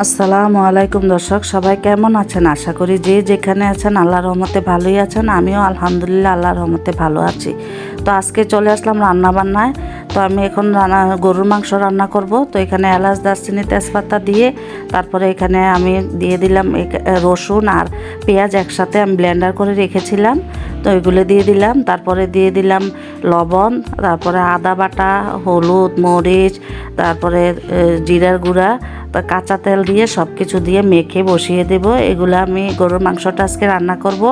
আসসালামু আলাইকুম দর্শক, সবাই কেমন আছেন? আশা করি যে যেখানে আছেন আল্লাহর রহমতে ভালোই আছেন। আমিও আলহামদুলিল্লাহ আল্লাহর রহমতে ভালো আছি। তো আজকে চলে আসলাম রান্না বান্নায়। তো আমি এখন গরুর মাংস রান্না করব। তো এখানে এলাচ, দারচিনি, তেজপাতা দিয়ে তারপরে এখানে আমি দিয়ে দিলাম রসুন আর পেঁয়াজ একসাথে আমি ব্লেন্ডার করে রেখেছিলাম। তো এগুলো দিয়ে দিলাম, তারপরে দিয়ে দিলাম লবণ, তারপরে আদা বাটা, হলুদ, মরিচ, তারপরে জিরার গুঁড়া, কাঁচা তেল দিয়ে সব কিছু দিয়ে মেখে বসিয়ে দেব। এগুলো আমি গরুর মাংসটা আজকে রান্না করব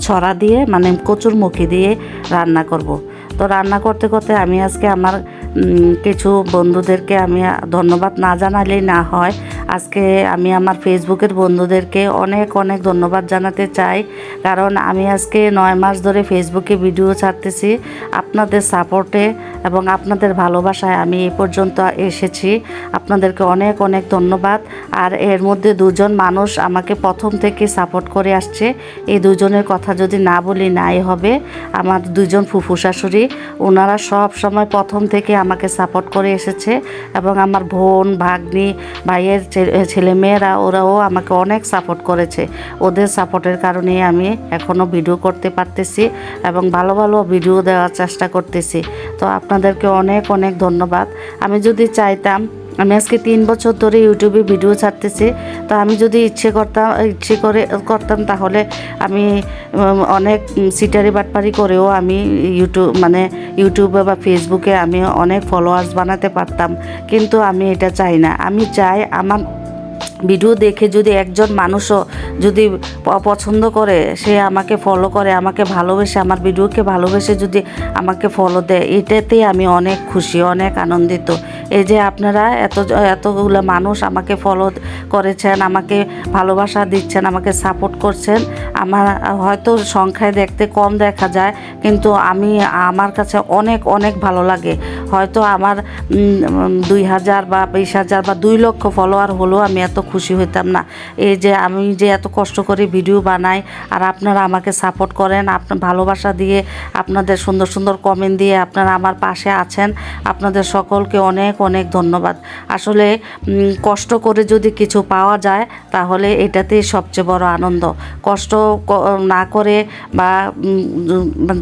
ছড়া দিয়ে, মানে কচুরমুখী দিয়ে রান্না করব। তো রান্না করতে করতে আমি আজকে আমার কিছু বন্ধুদেরকে আমি ধন্যবাদ না জানালেই না হয়। আজকে আমি আমার ফেসবুকের বন্ধুদেরকে অনেক অনেক ধন্যবাদ জানাতে চাই, কারণ আমি আজকে 9 মাস ধরে ফেসবুকে ভিডিও ছাড়তেছি। আপনাদের সাপোর্টে এবং আপনাদের ভালোবাসায় আমি এই পর্যন্ত এসেছি। আপনাদেরকে অনেক অনেক ধন্যবাদ। আর এর মধ্যে দুজন মানুষ আমাকে প্রথম থেকে সাপোর্ট করে আসছে। এই দুজনের কথা যদি না বলি নাই হবে। আমার দুজন ফুফু শাশুড়ি, ওনারা সব সময় প্রথম থেকে আমাকে সাপোর্ট করে এসেছে, এবং আমার বোন, ভাগ্নি, ভাইয়ের ছেলেমেয়েরা ওরাও আমাকে অনেক সাপোর্ট করেছে। ওদের সাপোর্টের কারণেই আমি এখনও ভিডিও করতে পারতেছি এবং ভালো ভালো ভিডিও দেওয়ার চেষ্টা করতেছি। তো আপনাদেরকে অনেক অনেক ধন্যবাদ। আমি যদি চাইতাম, আমি আজকে 3 বছর ধরে ইউটিউবে ভিডিও ছাড়তেছি। তো আমি যদি ইচ্ছে করতাম তাহলে আমি অনেক সিটারি বাটপারি করেও আমি ইউটিউবে বা ফেসবুকে আমি অনেক ফলোয়ার্স বানাতে পারতাম, কিন্তু আমি এটা চাই না। আমি চাই আমার ভিডিও দেখে যদি একজন মানুষও যদি পছন্দ করে, সে আমাকে ফলো করে, আমাকে ভালোবেসে, আমার ভিডিওকে ভালোবেসে যদি আমাকে ফলো দেয়, এটাতেই আমি অনেক খুশি, অনেক আনন্দিত। এই যে আপনারা এতগুলো মানুষ আমাকে ফলো করেছেন, আমাকে ভালোবাসা দিচ্ছেন, আমাকে সাপোর্ট করছেন। আমার হয়তো সংখ্যায় দেখতে কম দেখা যায়, কিন্তু আমার কাছে অনেক অনেক ভালো লাগে। হয়তো আমার 2000 বা 20,000 বা 2 লক্ষ ফলোয়ার হলেও আমি এত খুশি হইতাম না। এই যে আমি যে এত কষ্ট করে ভিডিও বানাই আর আপনারা আমাকে সাপোর্ট করেন, আপনার ভালোবাসা দিয়ে, আপনাদের সুন্দর সুন্দর কমেন্ট দিয়ে আপনারা আমার পাশে আছেন, আপনাদের সকলকে অনেক অনেক ধন্যবাদ। আসলে কষ্ট করে যদি কিছু পাওয়া যায় তাহলে এটাতেই সবচেয়ে বড় আনন্দ। কষ্ট না করে বা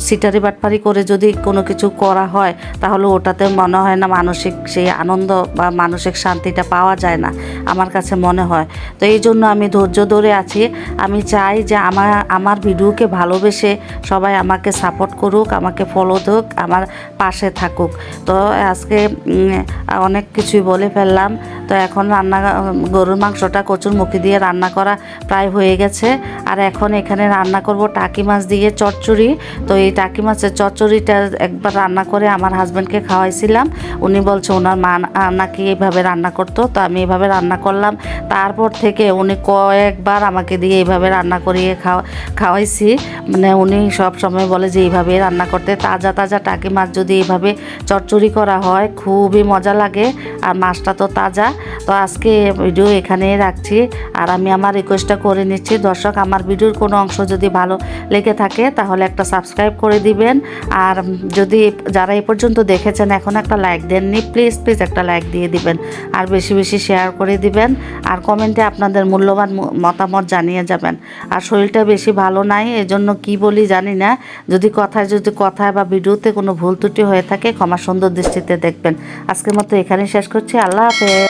সিটারি বাটপারি করে যদি কোনো কিছু করা হয় তাহলে ওটাতে মনে হয় না মানসিক সেই আনন্দ বা মানসিক শান্তিটা পাওয়া যায় না, আমার কাছে মনে হয়। তো এই জন্য আমি ধৈর্য ধরে আছি। আমি চাই যে আমার ভিডিওকে ভালোবেসে সবাই আমাকে সাপোর্ট করুক, আমাকে ফলো দিক, আমার পাশে থাকুক। তো আজকে অনেক কিছুই বলে ফেললাম। তো এখন গরুর মাংসটা কচুরমুখী দিয়ে রান্না করা প্রায় হয়ে গেছে। আর এখন এখানে রান্না করব টাকি মাছ দিয়ে চচ্চড়ি। তো এই টাকি মাছের চচ্চড়িটা একবার রান্না করে আমার হাজব্যান্ডকে খাওয়াইছিলাম। উনি বলছে ওনার মা নাকি এইভাবে রান্না করতো। তো আমি এইভাবে রান্না করলাম। তারপর থেকে উনি কয়েকবার আমাকে দিয়ে এইভাবে রান্না করিয়ে খাওয়াইছি। মানে উনি সব সময় বলে যে এইভাবে রান্না করতে। তাজা তাজা টাকি মাছ যদি এইভাবে চচ্চড়ি করা হয় খুবই মজা লাগে, আর মাছটা তো তাজা। তো আজকে ভিডিও এখানেই রাখছি, আর আমি আমার রিকোয়েস্টটা করে নিচ্ছি। দর্শক, আমার ভিডিওর কোনো অংশ যদি ভালো লেগে থাকে তাহলে একটা সাবস্ক্রাইব করে দিবেন, আর যদি যারা এই পর্যন্ত দেখেছেন এখন একটা লাইক দেননি, প্লিজ প্লিজ একটা লাইক দিয়ে দিবেন, আর বেশি বেশি শেয়ার করে দিবেন, আর কমেন্টে আপনাদের মূল্যবান মতামত জানিয়ে যাবেন। আর শরীরটা বেশি ভালো নাই, এজন্য কি বলি জানি না। যদি কথায় বা ভিডিওতে কোনো ভুল ত্রুটি হয়ে থাকে ক্ষমা সুন্দর দৃষ্টিতে দেখবেন। আজকের মতো এখানেই শেষ করছি। আল্লাহ হাফেজ।